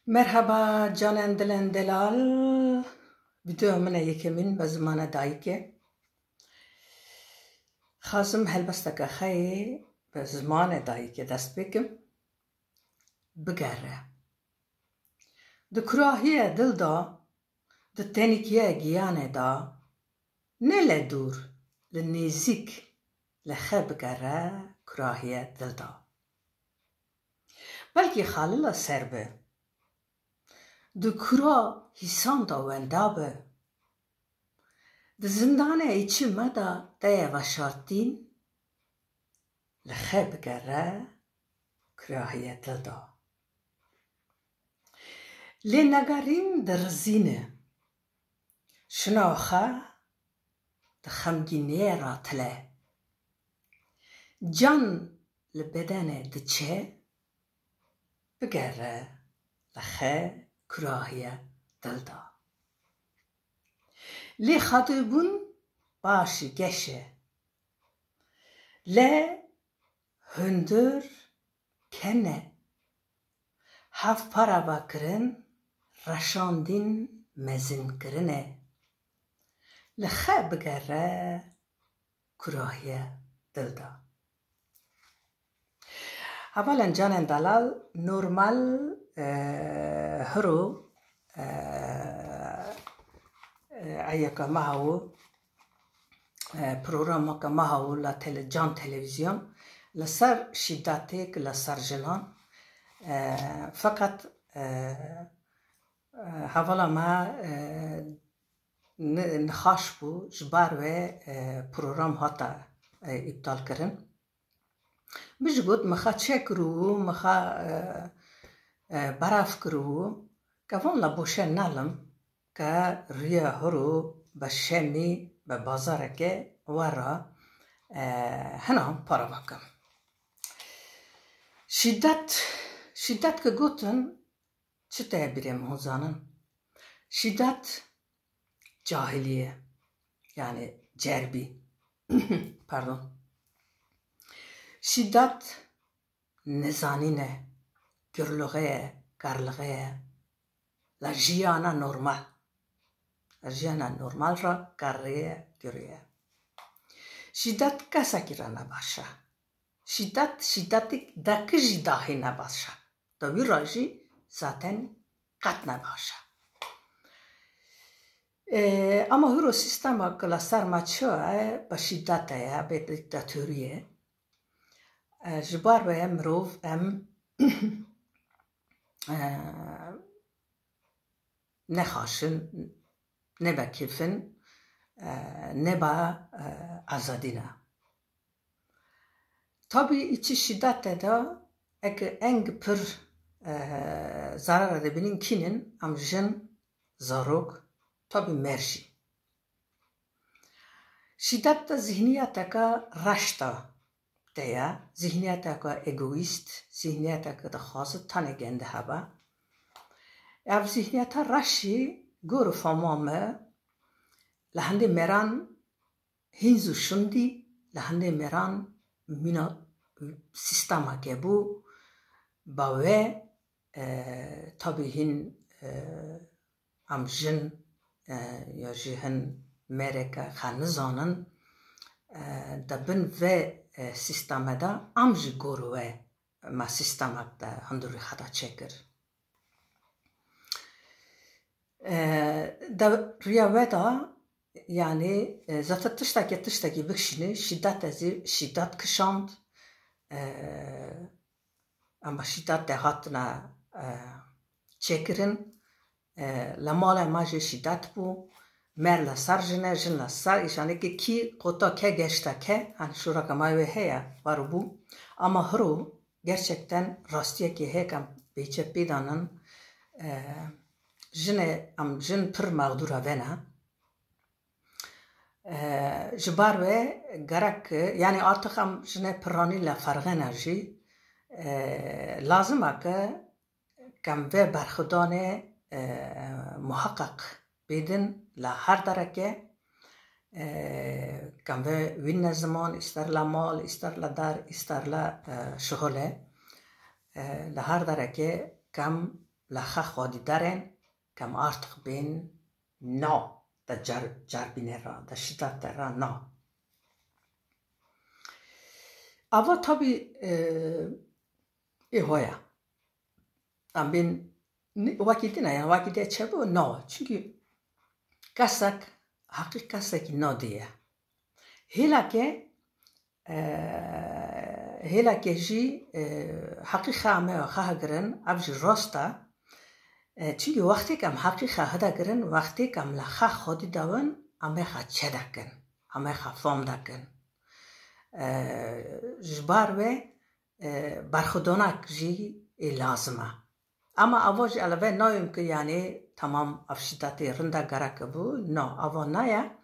Merhaba canın dilen delal. Video من یکمین به زمان دایکه خواستم هلبسته که خیلی به زمان دایکه دست بکم بگره ده کراهی دل دا ده تنکیه گیانه دا نه لدور لنزیک لخه بگره کراهی دل دا بلکه خالل سر به ده کرا حسان دا وندابه ده زندان ایچی مدا ده وشارتین لخه بگره کراهی دل دا لی نگارین در رزینه شناخه ده خمگینه را تله جان لبدن ده چه بگره لخه کراهی دل دا لی خاطبون باشی گشه لی هندر کنه هف پارا باکرن رشاندین مزین کرنه لخه بگره کراهی دل دا اولا جانن دلال نورمال هرو ایکا ماهو پروگرام که ماهو جان تلویزیون لسر شدتی که لسر جنان فقط حوالا ما نخاش بو جبار و پروگرام هاتا ابطال کرن بيش قد مخا تشكرو مخا براف كرو كفون لبوشه نالم كا ريا هرو بشمي ببازارك ورا هنا پارا باكم شدت که گوتن چه تعبیریم هزانن شدت جاهلیه یعنی جربی پردون شدت نزانینه گرلغه گرلغه لجیانا نورمال را گره گریه شدت کسا را نباشه شدت دکجی داخی نباشه دوی راجی zaten قط نباشه اما هرو سیستم که لسر مچه با شدت به دیکتاتوریه جبار به امروف نخاشن نبا کیفن نبا آزادینه tabi içi şiddet da en pır zarar edebilin kinin amjın zarok tabi merşi şiddet da zihniyete ka raşta deya zihniyete ka egoist zihniyete ka da khası tane gende haba ev zihniyete raşi gor famame lahande meran hinzu şundi lahande meran مینا سیستما که بو باوه تابی هین امجن یا جهن مرکه خانزانن دبن و سیستما دا امج گروه ما سیستما دا هندوری خدا چکر دا ریاوه دا yani zaten tıştaki bıkşini şiddet kışand ama şiddet de hatına çekirin la mala maje şiddet bu merla sarjine jinla sar işani ki kota ke geçta ke hani şura kamay ve heya var bu ama hro gerçekten rastiye ki hekam beçe pedanın jine am jin pır mağdura vena جبار و گرک یعنی artık هم جنه پرانی لفرغ انرژی لازم که کم و برخودان محقق بیدن لهر درکه کم و وین زمان استر لمال استر لدار استر لشغله لهر درکه کم لخا خودی دارن کم artık بین نا da carbine ra da şiddet ra na. Ama tabi hoya. Ben vakitine yani vakite çabuk na. Çünkü kasak hakik kasak na diye. Helake ji hakik ame ve khagren abj rosta. Çünkü vakti kam hakik hada gren vakti kam la kha khodi davan ame kha çedaken. Ame kha famdaken. Jbar ve barkhodonak ji lazıma. Ama avoj alave noyum ki yani tamam afşidati rında garak bu no avonaya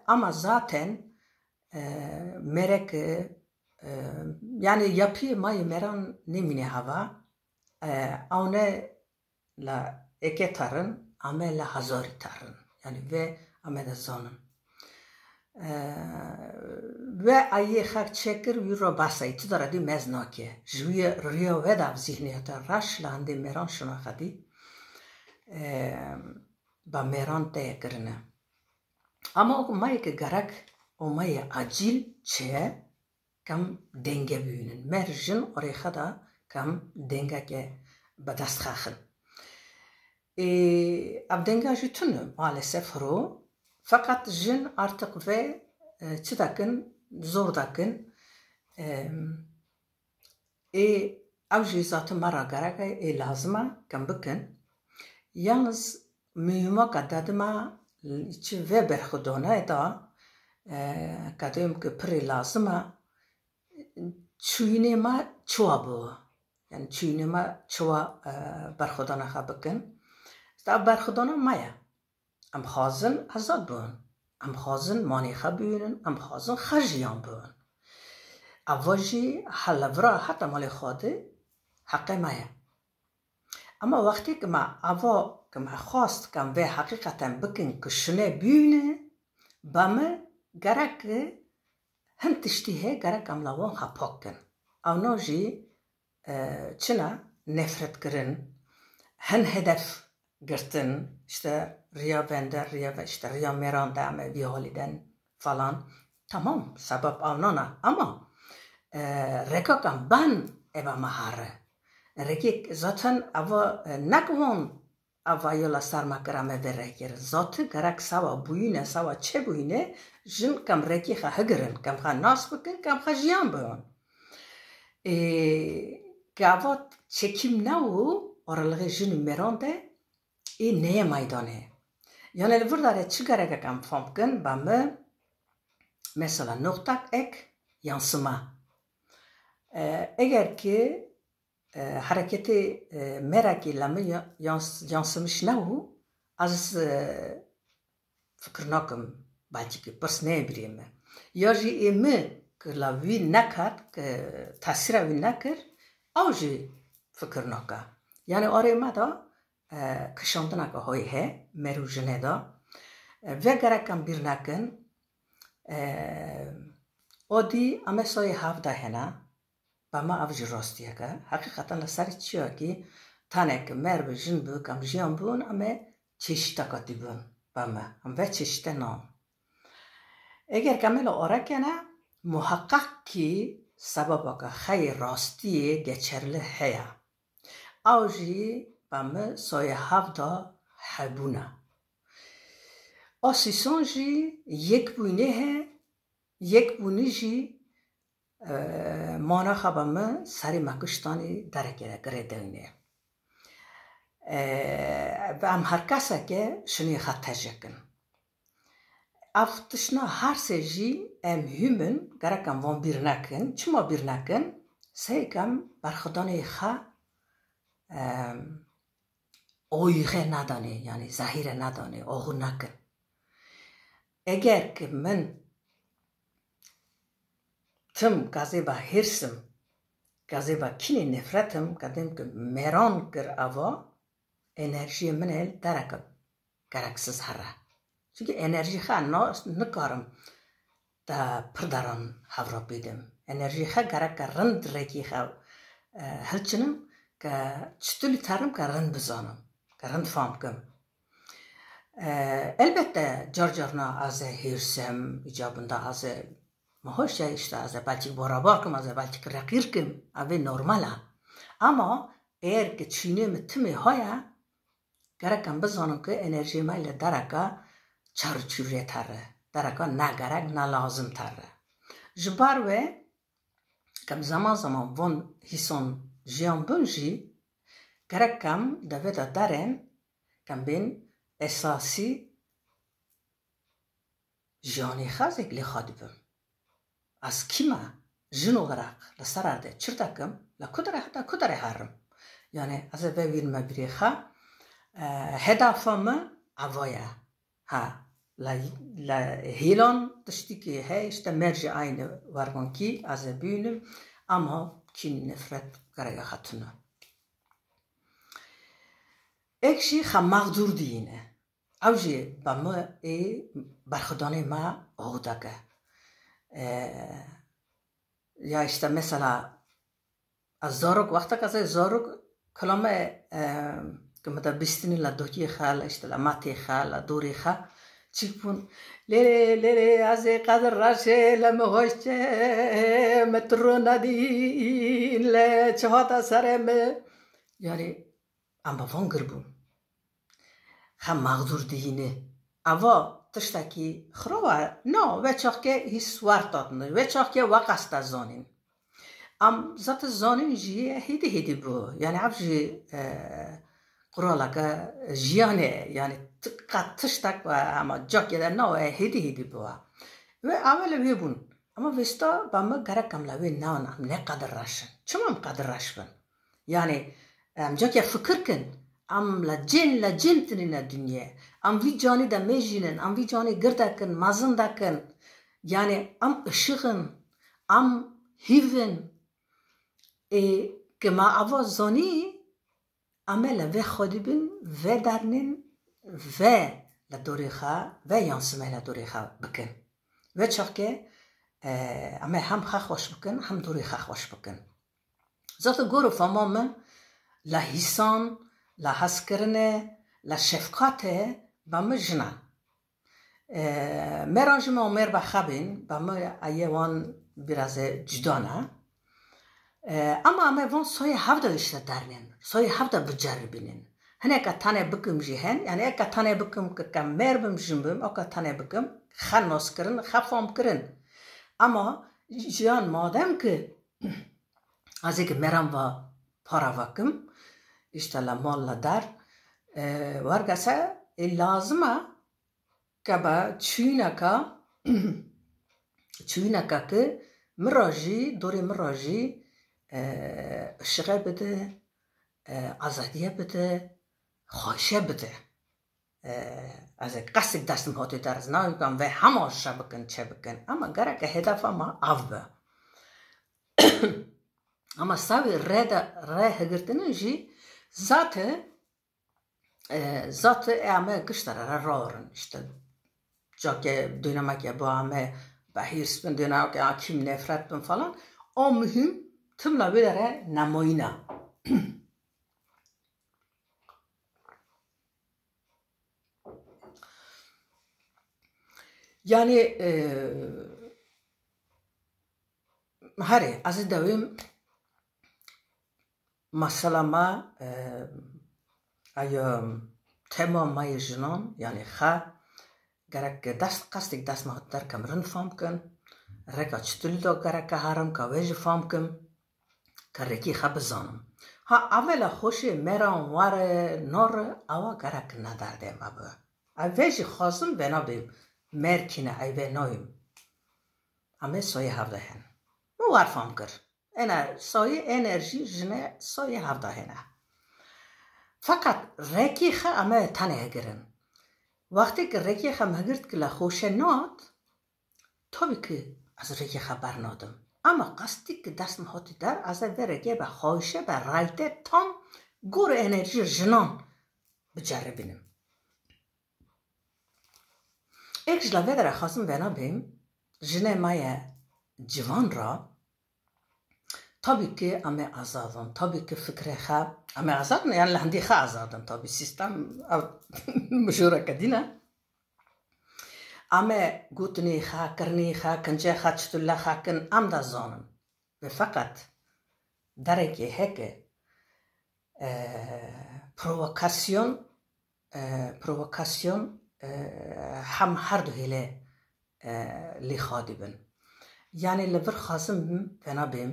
ama zaten merek yani yapı may meran nemine hava avne la eketarın ame la hazori tarın yani ve ame de zonun ve ayı hak çekir yuro basay tudara di meznake jüye riyo vedav zihniyata raşlandi meran şuna khadi ba meran tekrine ama o may ki garak o may acil çe kam denge büyünün merjin oraya da kam denge ke badast khakhın ab denge jütünü maalesef ro fakat jin artık ve çıdakın zordakın avji zatı mara garaka lazıma kam bakın yalnız mühima kadadıma içi ve berkhudona da kadıyım ki pri lazıma çuynema çuva bu yani çuynema çuva berkhudona ha bakın sta berkhudona maya am khazın azad bun am khazın maniha büyünün am khazın khajiyan bun avaji halavra hatta mali khade haqqi maya ama vakti ki ma ava ki ma khast kam ve hakikaten bakın ki şune büyüne bamı garak hem tiştihe garak am lavon hapokken avnoji çına nefret kırın hen hedef girtin işte riya bender riya ve işte riya meran dame vihaliden falan tamam sebep avnana ama rekakam ben eva mahare rekik zaten ava nakvon ava yola sarma karame verekir zaten garak sava buyune sava çe buyune jin kam reki ha hagren kam ha nas bakın kam ha jiyan bun gavat çekim navu oralığı jin merande neye maydane yani burada çıkaraka kam famkın bamı mesela noktak ek yansıma eğer ki hareketi merak ile yansımış ne o az fikir nakım belki ki pers ne bileyim ya ji emi ki la vi nakat ki tasira vi nakır av ji fikir naka yani oraya da kışandına ki hoy he merujene da ve gerekam bir nakın o di amesoy havda hena bama avcı rostiye ka hakikaten sar çiyor ki tanek merve jin bu kam jiyan bun ama çeşit katibun bama ve çeşit no eğer kamel orakena muhakkak ki sababaka hayır rostiye geçerli heya avcı bama soy havda habuna o sisonji yek bune he yek buniji مانا خبامه سری مکشتانی درکه گردونه و هم هر کسی که شنی خط تجکن افتشنا هر سجی ام هیمن گرکم وان بیر نکن چما بیر نکن سیکم برخدانی خا اویخه ندانه یعنی ظاهره ندانه اوغو نکن اگر که من tüm gazeba hirsim, gazeba kini nefretim, kadim ki meran kır ava, enerjiye minel dereka gereksiz hara. Çünkü enerji ha nıkarım da pırdaran havra bidim. Enerji ha gereka rind reki ha hilçinim, که چطوری ترم که رند بزانم که رند فهم کم البته جارنا از هیرسم ایجابنده از ماهوش işte از belki beraber kım az belki rakir kım abi normal ama eğer ki çiğneme timi haya gerekam bizanım ki enerji maile daraka çarçurye tarı daraka na gerek na lazım tarı jbar ve kam zaman von hison jian bunji gerekam daveda daren kam bin esasi jani khazek li khadibim از کیما جنو غرق لسرده چرتکم لکدره حتی کدره هرم یعنی از وین مبریخا هدفم عوایه ها لا هیلان تشتی که هست مرج عین ورمانکی از بینم اما کین نفرت کرده خطونه اکشی خم مغدور دینه اوجی با ما ای برخدانه ما آودگه یا işte mesela azoruk وقتا که زاروک کلمه که متا بستنی لدوکی خال işte la mati خال دوری خال چیپون لیلی از قدر راشه لمهوشه مترو ندین ل چهات سرم یعنی اما وان گربون خم مغدور دینه اوا تشتکی خروار نه وچاق که هیچ وارتاد نه وچاق که وقست زانین ام ذات زانین جیه هیدی بو یعنی عبجی قرالا که جیانه یعنی تقط تشتک و اما جاکی در نه هیدی بو و اول بیبون اما وستا با ما گره کملاوی نه نه قدر راشن چما قدر راشن یعنی جاکی فکر کن ام لجن تنین دنیا ام وی جانی دا میجینن ام وی جانی گردکن مازن دکن یعنی ام اشغن ام هیون که ما آواز زانی امل و خودی بین و درنین و لدوریخا و یانسمه لدوریخا بکن و چاکه اما هم خوش بکن هم دوریخا خوش بکن ذات گورو فامام لحیسان لحس کرنه لشفقاته با مجنا مرانجم عمر بخابین با ما ایوان براز جدانه اما وان سوی هفته اشته درنین سوی هفته بجربینین هنه که تانه بکم جهن یعنی که تانه بکم که کم مر بم جنبم او که تانه بکم خناس کرن خفام کرن اما جان مادم که از اینکه مرام و پارا وکم işte la molla dar vargasa lazıma kaba çuynaka ki miraji dori miraji şığa bide azadiye bide xoşe bide az qasik dastim hoti tarz naykam ve hamaş şabakan çabakan ama garaka hedef ama avbe ama savi re hegirtinin ji Zaten ama kışlara rarın işte Jacke dönemek ya bu ama bahirspen dönemek ya kim nefretpen falan o mühim tümle bilere namoyna yani hari aziz davim مثلا ایا تمام مای جنان یعنی خا گرک دست قصدی دست مهتر کم رن فهم کن رکا چطوری دو گرک هرم که ویج فهم کن که رکی خا بزانم ها اولا خوشی میران وار نور اوا گرک ندارده ما با ویج خواستم بنا بیم مرکنه ای بنایم همه سایه هفته هن وار فهم کر اینا سایه انرژی جنه سایه هفته هنه فقط رکی خا اما تنه گرن وقتی که رکی خا مگرد که لخوشه ناد طبی که از رکی خا برنادم اما قصدی که دست مهاتی در از رکی به خواهشه به رایته تام گور انرژی جنان بجربینم ایکش لوه در خواستم بنا بیم جنه مای جوان را tabii ki ama azadın, tabii ki fikre ha, ama azadın yani lehndi ha azadın tabii sistem müşura kadina. Ama gutni ha, karni ha, kanca ha, çtulla ha, kan am da zanın. Ve fakat dereki heke provokasyon هم هر دو هیله لی خادی بن یعنی لبر خواستم بنا بیم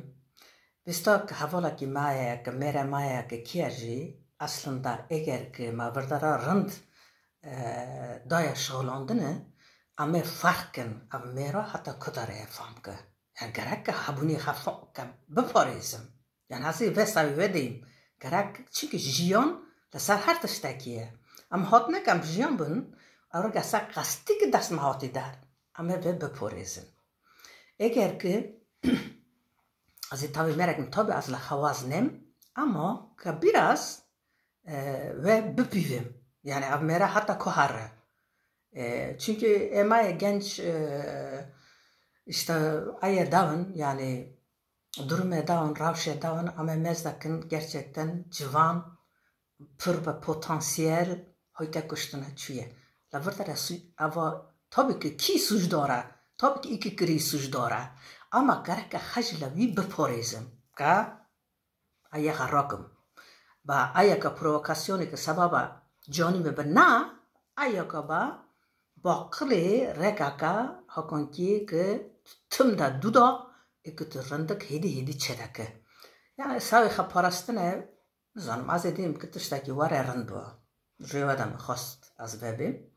بستا که حوالا که مایه که میره مایه که کیرجی اصلا دا اگر که ما وردارا رند دای شغلاندنه اما فرق کن اما میرا حتی کداره فهم که یعنی گرک که حبونی خفا که بپاریزم یعنی هزی وستاوی ودیم گرک چونکه جیان لسر هر تشتکیه اما هات نکم جیان بن اگر گسا قصدی که دست مهاتی در اما به بپاریزم اگر که از این tabi merakım tabi az lahawaz nem ama که biraz ve bepivim yani av mera hatta kohare çünkü emaya genç işte aya davun yani duruma davun ravşe davun ama mezdakin gerçekten civan pür ve potansiyel hoyta kuştuna çüye la vardara ava tabii ki ki suç dora tabii ki iki kri suç dora ama gerek hajla vi beporizm ka aya harakım ba aya ka provokasyonu ka sababa joni me bana aya ka ba bakli rekaka hakonki ke tümda duda ekutrandak hedi çedake yani savi khaparastane zanım az edeyim ki tıştaki var erand bu rivadam khost az bebim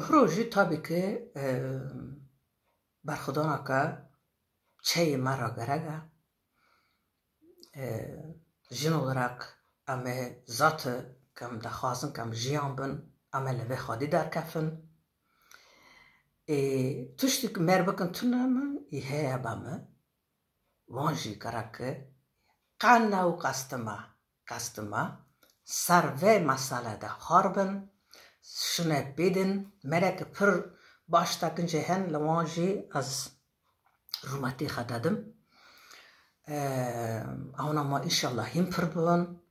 هروجی tabii ki برخودانا که چه مرا گرگه جن olarak ama zatı کم دخوازن کم جیان بن ama لبه خادی در کفن تشتی که مر بکن تونم ایه بامه وانجی کرکه قنا و قستما سر و مسئله ده خاربن شنه بیدن مرک پر başta kıncehen lavanji az rumati khadadım ama inşallah him pırbun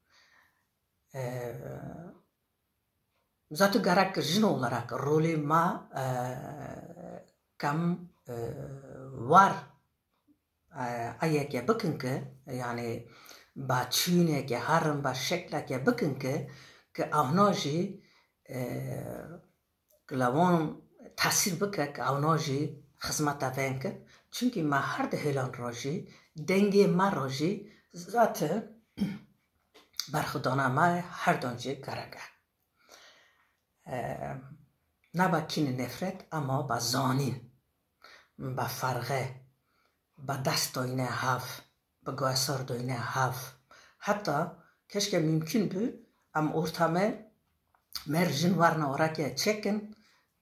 zatı garak jin olarak rolü ma kam var ayake bakın ki yani ba çüne ki harım ba şekla ki bakın ki avnaji lavan تاثیر بکه که اوناجی خدمت دادن چونکی ما هر ده هلان راجی دنگی ما راجی ذات برخودانه ما هر دانجی کرده نه با کین نفرت اما با زانین با فرقه با دست داینه هف با گوهسار داینه هف حتی کشکه ممکن بود ام ارتامه مرجین ورنه ورا که چکن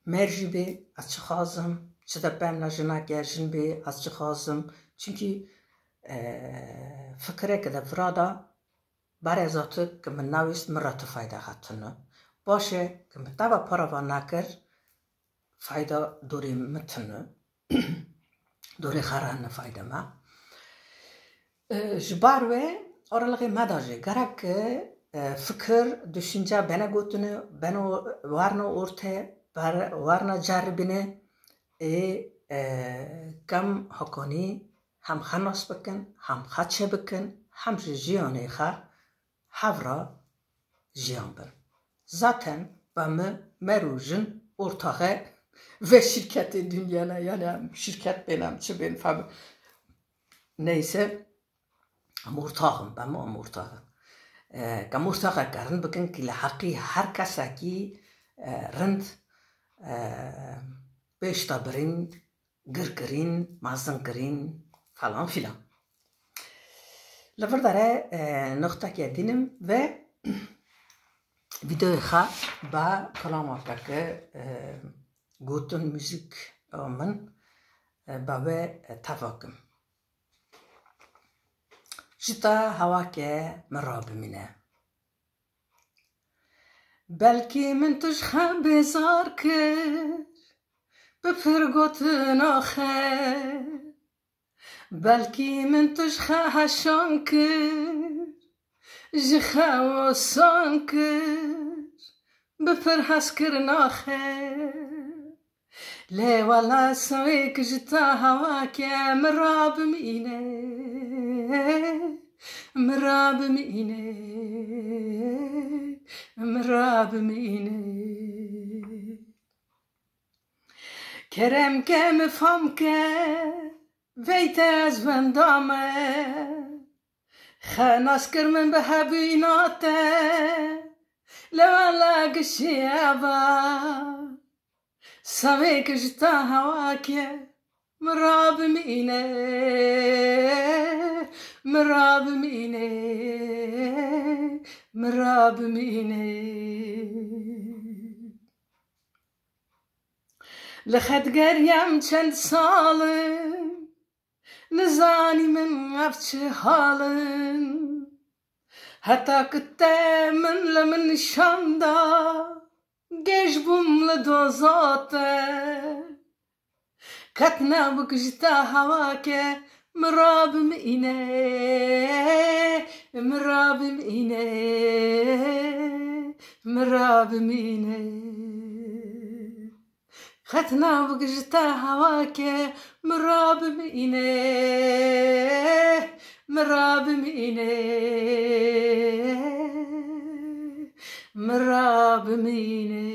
مرجی به از چه خواستم چه دبم نجنا گرجن به از چه خواستم چونکی فکره که دفرادا برای ذاته که من نویست مرات فایده خطنه باشه که من تابا پارا نکر فایده دوری متنه دوری خرانه فایده ما جباروه آرلغی مداجه گرک فکر düşünce bana götünü bana varna ortaya varna جربینه کم حکانی هم خناس بکن هم خدشه بکن هم جیانه خا هورا جیان بن zaten با مروجن ortağı ve şirketi dünyana yani şirket benim çi ben fab neyse ama ortağım ben ama ortağım kam ortağı karın bakın ki lahaqi her kasaki rend beşta birin, gırgırın, mazıngırın falan filan. Lavardara nokta ki dinim ve videoyu ha ba kalamadaki gutun müzik omen ba ve tavakım. Jita hava ke merabimine. بلکی من توش خم بزار کر بپر گوتن آخه بلکی من توش خواهشان کرد جخوا سان کرد بپر هست کرن آخه لی والا سوی کجتا هوا که مراب مینه مراب مینه مراب مینه کرم که مفهم که ویت از وندامه خناس کرمن به هبیناته لوالا گشیابا سوی کجتا هوا که مراب مینه مراب مینه مراب مینه لخدگریم چند سالم نزانی من افچه حالم حتی کته من لمن شاندا گیش بوم لدوزاته کتنا بکجتا هوا که مراب مینه مراب مینه مراب مینه خطنا بکجتا هوا که مراب مینه مراب مینه مراب مینه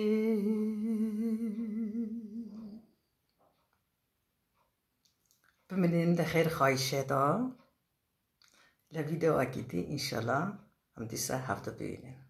بمنین ده خیر خواهیشه دا لویدیو اگیدی انشالله هم دیسه هفته ببینین